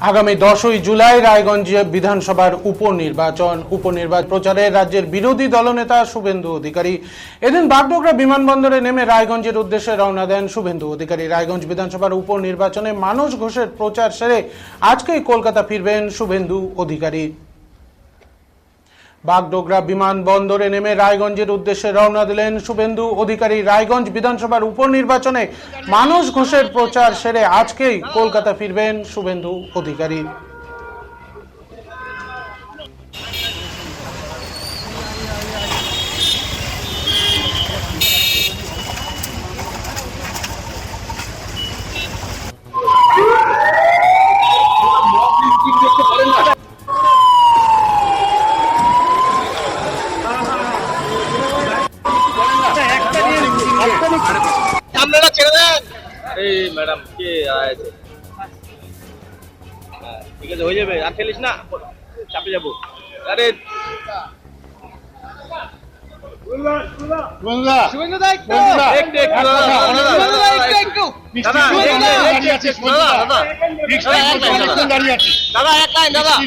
আগামী 10ই জুলাই রায়গঞ্জ বিধানসভার উপনির্বাচন প্রচারে রাজ্যের বিরোধী দলনেতা শুভেন্দু অধিকারী এদিন বাগডোগরা বিমানবন্দরে নেমে রায়গঞ্জের উদ্দেশ্যে রওনা দেন শুভেন্দু অধিকারী। রায়গঞ্জ বিধানসভার উপনির্বাচনে মানস ঘোষের প্রচার সেরে আজকেই কলকাতা ফিরবেন শুভেন্দু অধিকারী। বাগডোগরা বিমানবন্দরে নেমে রায়গঞ্জের উদ্দেশ্যে রওনা দিলেন শুভেন্দু অধিকারী। রায়গঞ্জ বিধানসভার উপনির্বাচনে মানস ঘোষের প্রচার সেরে আজকেই কলকাতা ফিরবেন শুভেন্দু অধিকারী। আপনারা ছেড়ে দেন। এই ম্যাডাম কে আছে? ঠিক আছে, হয়ে যাবে, আর খেলিস না, চাপে যাবো। আরে দাদা